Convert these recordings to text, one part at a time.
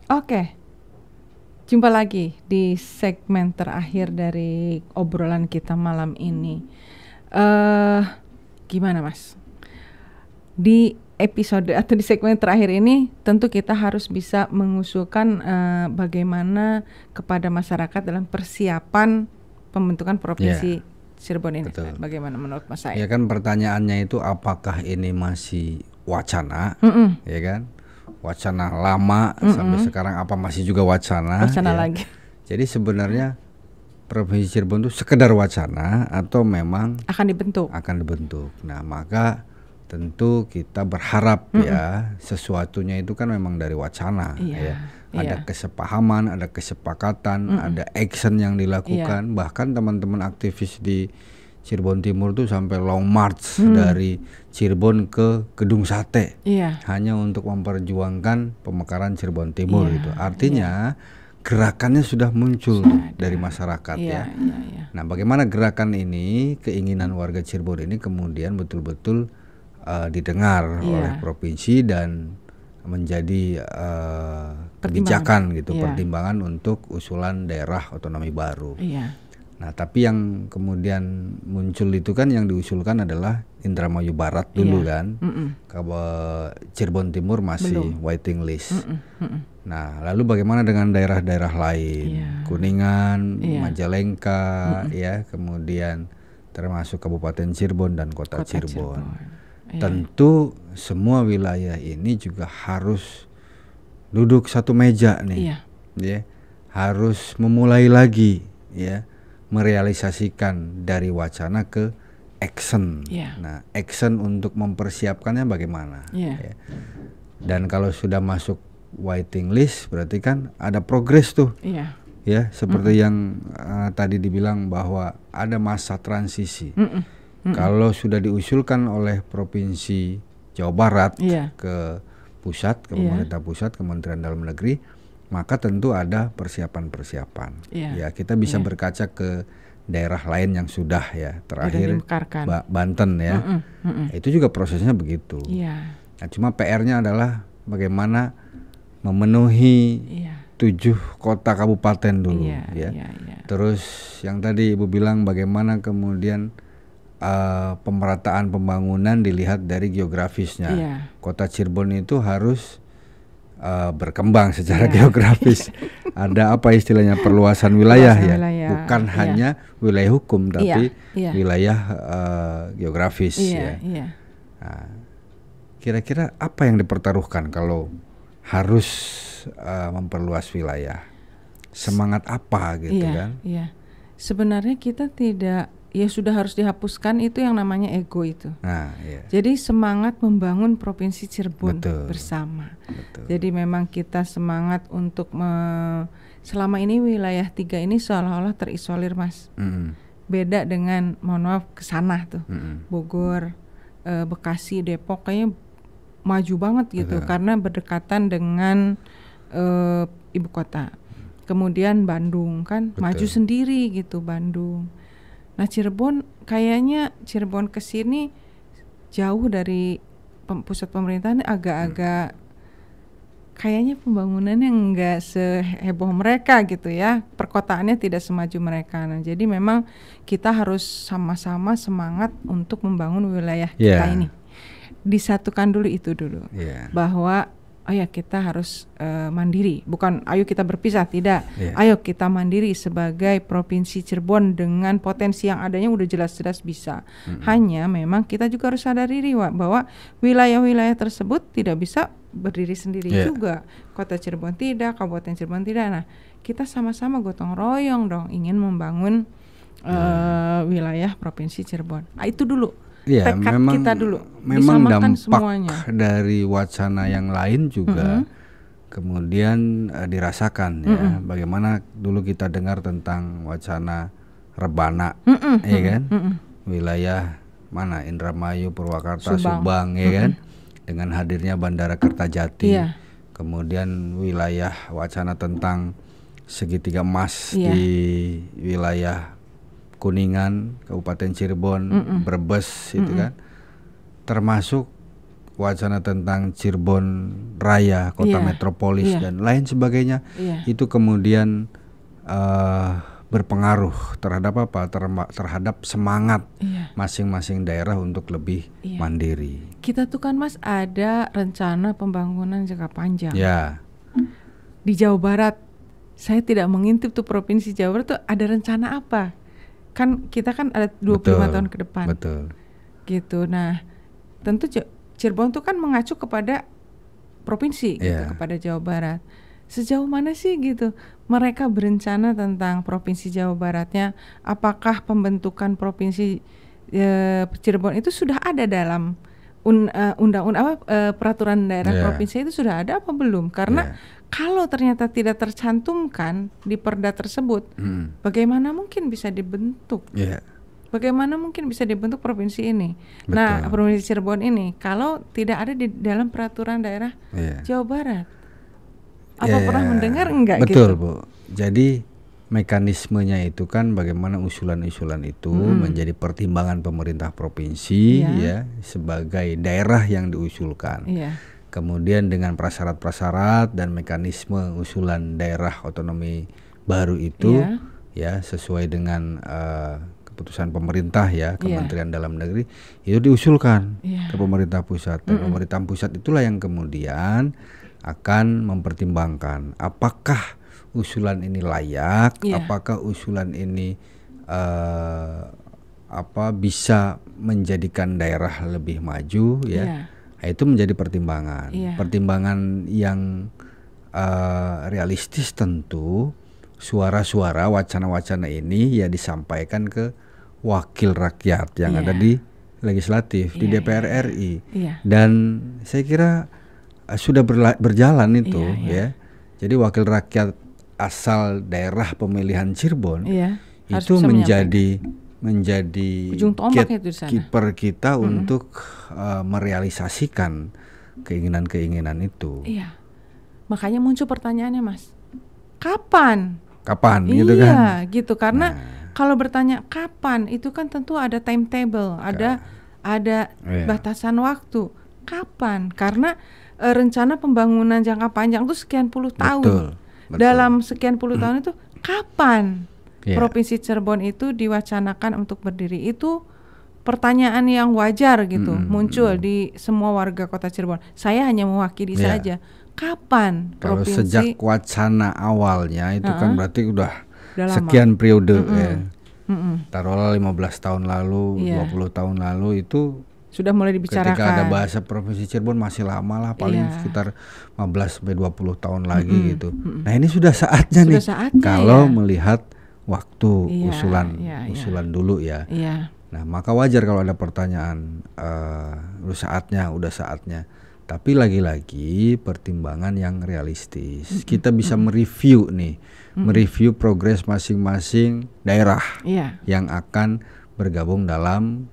Oke, jumpa lagi di segmen terakhir dari obrolan kita malam ini. Gimana Mas? Di episode atau di segmen terakhir ini tentu kita harus bisa mengusulkan bagaimana kepada masyarakat dalam persiapan pembentukan provinsi Cirebon ini. Betul. Bagaimana menurut Mas Said? Ya kan pertanyaannya itu apakah ini masih wacana, ya kan? Wacana lama sampai sekarang apa masih juga wacana? Wacana ya? lagi. Jadi sebenarnya Provinsi Cirebon itu sekedar wacana atau memang Akan dibentuk. Nah, maka tentu kita berharap ya sesuatunya itu kan memang dari wacana ya. Ada kesepahaman, ada kesepakatan, ada action yang dilakukan. Bahkan teman-teman aktivis di Cirebon Timur tuh sampai long march dari Cirebon ke Gedung Sate hanya untuk memperjuangkan pemekaran Cirebon Timur itu. Artinya gerakannya sudah muncul dari masyarakat ya. Nah, bagaimana gerakan ini, keinginan warga Cirebon ini kemudian betul-betul didengar oleh provinsi dan menjadi kebijakan gitu, pertimbangan untuk usulan daerah otonomi baru. Nah, tapi yang kemudian muncul itu kan yang diusulkan adalah Indramayu Barat dulu kan. Cirebon Timur masih waiting list. Nah, lalu bagaimana dengan daerah-daerah lain? Kuningan, Majalengka, ya, kemudian termasuk Kabupaten Cirebon dan Kota Cirebon. Tentu semua wilayah ini juga harus duduk satu meja nih, ya, harus memulai lagi, ya, merealisasikan dari wacana ke action. Nah, action untuk mempersiapkannya bagaimana? Ya. Dan kalau sudah masuk waiting list berarti kan ada progres tuh. Ya, seperti yang tadi dibilang bahwa ada masa transisi. Kalau sudah diusulkan oleh Provinsi Jawa Barat ke pusat, ke pemerintah pusat, Kementerian Dalam Negeri, maka tentu ada persiapan-persiapan. Ya, kita bisa berkaca ke daerah lain yang sudah ya, terakhir Banten ya. Itu juga prosesnya begitu. Nah, cuma PR-nya adalah bagaimana memenuhi 7 kota kabupaten dulu ya. Terus yang tadi Ibu bilang bagaimana kemudian pemerataan pembangunan dilihat dari geografisnya. Kota Cirebon itu harus berkembang secara geografis. Ada apa istilahnya perluasan wilayah ya, bukan hanya wilayah hukum tapi wilayah geografis ya. Nah, kira-kira apa yang dipertaruhkan kalau harus memperluas wilayah? Semangat apa gitu kan? Sebenarnya kita tidak, ya sudah harus dihapuskan itu yang namanya ego itu. Jadi semangat membangun Provinsi Cirebon bersama. Jadi memang kita semangat untuk selama ini wilayah 3 ini seolah-olah terisolir Mas. Beda dengan mohon maaf kesana tuh Bogor, Bekasi, Depok kayaknya maju banget gitu karena berdekatan dengan ibu kota. Kemudian Bandung kan maju sendiri gitu Bandung. Nah, Cirebon kayaknya Cirebon ke sini jauh dari pusat pemerintahan, agak-agak kayaknya pembangunannya enggak seheboh mereka gitu ya. Perkotaannya tidak semaju mereka. Nah, jadi memang kita harus sama-sama semangat untuk membangun wilayah kita ini. Disatukan dulu itu dulu. Bahwa kita harus mandiri, bukan ayo kita berpisah, tidak. Ayo kita mandiri sebagai Provinsi Cirebon dengan potensi yang adanya udah jelas-jelas bisa. Hanya memang kita juga harus sadar diri bahwa wilayah-wilayah tersebut tidak bisa berdiri sendiri juga. Kota Cirebon tidak, Kabupaten Cirebon tidak. Nah, kita sama-sama gotong royong dong ingin membangun wilayah Provinsi Cirebon. Itu dulu. Tekad kita dulu, memang dampak semuanya dari wacana yang lain juga kemudian dirasakan ya. Bagaimana dulu kita dengar tentang wacana Rebana, ya kan? Wilayah mana? Indramayu, Purwakarta, Subang ya kan? Dengan hadirnya Bandara Kertajati. Kemudian wilayah wacana tentang segitiga emas di wilayah Kuningan, Kabupaten Cirebon, Brebes itu kan, termasuk wacana tentang Cirebon Raya, kota metropolis dan lain sebagainya, itu kemudian berpengaruh terhadap apa? Terhadap semangat masing-masing daerah untuk lebih mandiri. Kita tuh kan Mas ada rencana pembangunan jangka panjang. Ya. Di Jawa Barat, saya tidak mengintip tuh provinsi Jawa Barat tuh ada rencana apa? Kan kita kan ada 25 tahun ke depan. Betul. Gitu. Nah, tentu Cirebon tuh kan mengacu kepada provinsi gitu, kepada Jawa Barat. Sejauh mana sih gitu mereka berencana tentang provinsi Jawa Baratnya? Apakah pembentukan provinsi Cirebon itu sudah ada dalam undang-undang peraturan daerah provinsi itu sudah ada apa belum? Karena kalau ternyata tidak tercantumkan di perda tersebut, bagaimana mungkin bisa dibentuk? Bagaimana mungkin bisa dibentuk provinsi ini? Betul. Nah, provinsi Cirebon ini kalau tidak ada di dalam peraturan daerah Jawa Barat, apa pernah mendengar enggak? Betul, gitu? Bu. Jadi mekanismenya itu kan bagaimana usulan-usulan itu menjadi pertimbangan pemerintah provinsi sebagai daerah yang diusulkan. Kemudian dengan prasyarat-prasyarat dan mekanisme usulan daerah otonomi baru itu sesuai dengan keputusan pemerintah Kementerian Dalam Negeri itu diusulkan ke pemerintah pusat. Dan pemerintah pusat itulah yang kemudian akan mempertimbangkan apakah usulan ini layak, apakah usulan ini bisa menjadikan daerah lebih maju itu menjadi pertimbangan. Pertimbangan yang realistis tentu suara-suara wacana-wacana ini disampaikan ke wakil rakyat yang ada di legislatif, di DPR RI. Dan saya kira sudah berjalan itu Jadi wakil rakyat asal daerah pemilihan Cirebon itu menjadi gatekeeper kita untuk merealisasikan keinginan-keinginan itu. Makanya muncul pertanyaannya Mas, kapan gitu kan? Iya gitu, karena kalau bertanya kapan itu kan tentu ada timetable, ada batasan waktu. Kapan? Karena rencana pembangunan jangka panjang itu sekian puluh tahun. Betul. Dalam sekian puluh tahun itu kapan Provinsi Cirebon itu diwacanakan untuk berdiri? Itu pertanyaan yang wajar gitu muncul di semua warga kota Cirebon. Saya hanya mewakili saja. Kapan kalau provinsi? Sejak wacana awalnya itu kan berarti udah sekian periode taruhlah 15 tahun lalu, 20 tahun lalu itu sudah mulai dibicarakan. Ketika ada bahasa Provinsi Cirebon masih lama lah, paling sekitar 15-20 tahun lagi gitu. Nah ini sudah saatnya nih kalau melihat waktu usulan dulu Nah maka wajar kalau ada pertanyaan udah saatnya. Tapi lagi-lagi pertimbangan yang realistis. Kita bisa mereview nih, mereview progres masing-masing daerah yang akan bergabung dalam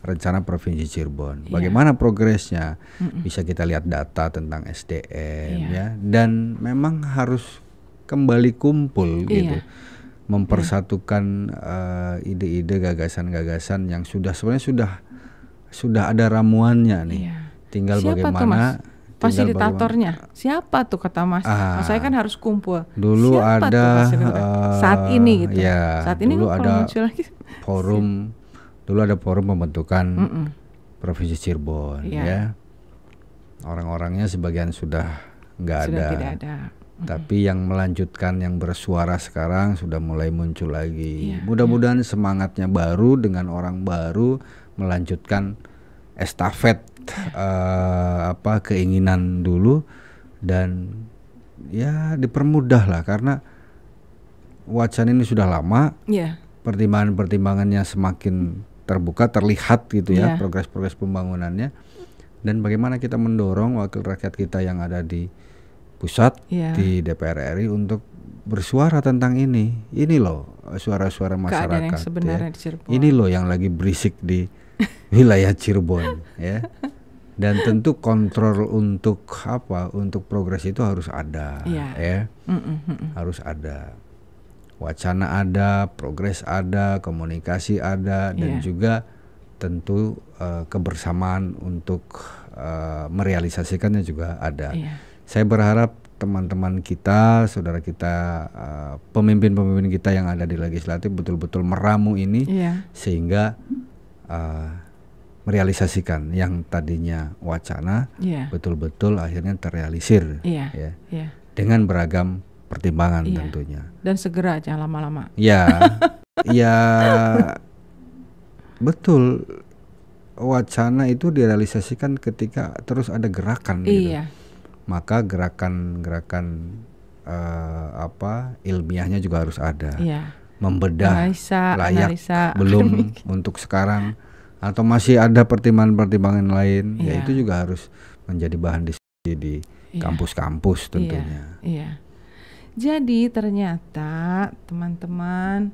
rencana Provinsi Cirebon. Bagaimana progresnya? Bisa kita lihat data tentang SDM dan memang harus kembali kumpul gitu. Mempersatukan ide-ide, gagasan-gagasan yang sebenarnya sudah ada ramuannya nih. Tinggal siapa bagaimana tuh, Mas? Fasilitatornya siapa tuh kata Mas? Saya kan harus kumpul. Dulu siapa ada saat ini gitu. Saat ini dulu ada forum. Dulu ada forum pembentukan Provinsi Cirebon Orang-orangnya sebagian sudah nggak ada. Tidak ada. Tapi yang melanjutkan, yang bersuara sekarang sudah mulai muncul lagi. Mudah-mudahan semangatnya baru dengan orang baru melanjutkan estafet keinginan dulu dan dipermudah lah, karena wacana ini sudah lama. Pertimbangan-pertimbangannya semakin terbuka, terlihat gitu progres-progres pembangunannya, dan bagaimana kita mendorong wakil rakyat kita yang ada di pusat di DPR RI untuk bersuara tentang ini loh suara-suara masyarakat ini loh yang lagi berisik di wilayah Cirebon dan tentu kontrol untuk progres itu harus ada harus ada, wacana ada, progres ada, komunikasi ada, dan juga tentu kebersamaan untuk merealisasikannya juga ada. Saya berharap teman-teman kita, saudara kita, pemimpin-pemimpin kita yang ada di legislatif betul-betul meramu ini, sehingga merealisasikan yang tadinya wacana betul-betul akhirnya terrealisir, dengan beragam pertimbangan tentunya. Dan segera, jangan lama-lama. Ya, betul. Wacana itu direalisasikan ketika terus ada gerakan, gitu. Maka gerakan-gerakan ilmiahnya juga harus ada, membedah layak belum untuk sekarang atau masih ada pertimbangan-pertimbangan lain, ya itu juga harus menjadi bahan diskusi di kampus-kampus tentunya. Jadi ternyata teman-teman,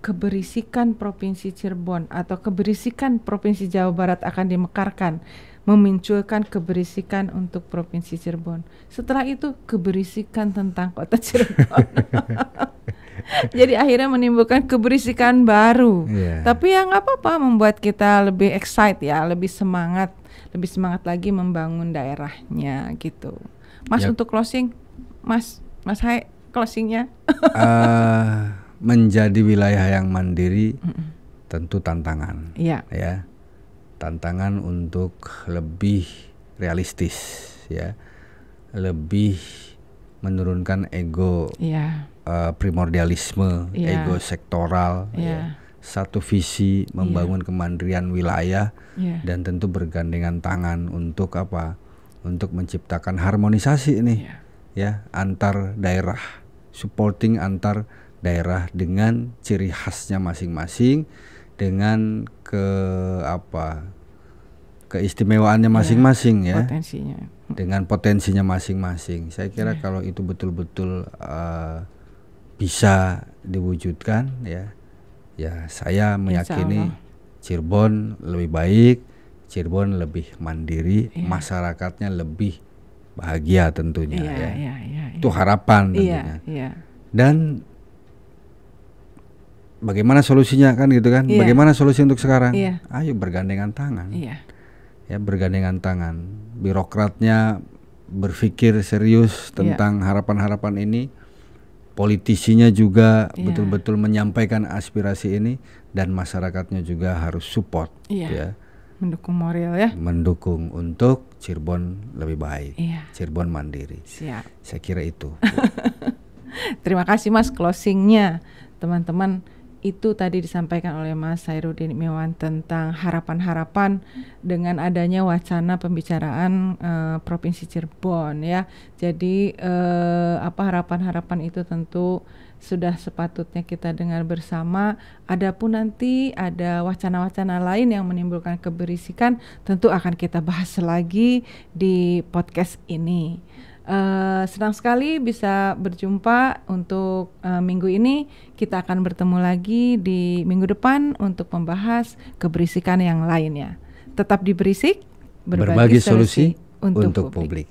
keberisikan Provinsi Cirebon atau keberisikan Provinsi Jawa Barat akan dimekarkan, memunculkan keberisikan untuk Provinsi Cirebon. Setelah itu keberisikan tentang Kota Cirebon. Jadi akhirnya menimbulkan keberisikan baru. Tapi ya nggak apa-apa, membuat kita lebih excited ya, lebih semangat lagi membangun daerahnya gitu. Mas untuk closing, Mas Hai, closingnya. Menjadi wilayah yang mandiri tentu tantangan. Ya. Tantangan untuk lebih realistis, ya, lebih menurunkan ego, primordialisme, ego sektoral, satu visi membangun kemandirian wilayah, dan tentu bergandengan tangan untuk apa? Untuk menciptakan harmonisasi ini, antar daerah, supporting antar daerah dengan ciri khasnya masing-masing, dengan keistimewaannya masing-masing, potensinya. Dengan potensinya masing-masing. Saya kira kalau itu betul-betul bisa diwujudkan, ya saya meyakini Cirebon lebih baik, Cirebon lebih mandiri, masyarakatnya lebih bahagia tentunya. Itu harapan tentunya. Dan bagaimana solusinya kan gitu kan? Bagaimana solusi untuk sekarang? Ayo bergandengan tangan. Ya, bergandengan tangan. Birokratnya berpikir serius tentang harapan-harapan ini. Politisinya juga betul-betul menyampaikan aspirasi ini, dan masyarakatnya juga harus support, ya. Mendukung moral, ya. Mendukung untuk Cirebon lebih baik. Cirebon mandiri. Siap. Saya kira itu. Terima kasih Mas, closingnya teman-teman. Itu tadi disampaikan oleh Mas Hairudin Imawan tentang harapan-harapan dengan adanya wacana pembicaraan Provinsi Cirebon, ya. Jadi harapan-harapan itu tentu sudah sepatutnya kita dengar bersama. Adapun nanti ada wacana-wacana lain yang menimbulkan keberisikan, tentu akan kita bahas lagi di podcast ini. Senang sekali bisa berjumpa untuk minggu ini. Kita akan bertemu lagi di minggu depan untuk membahas keberisikan yang lainnya. Tetap di Berisik, berbagi solusi untuk publik.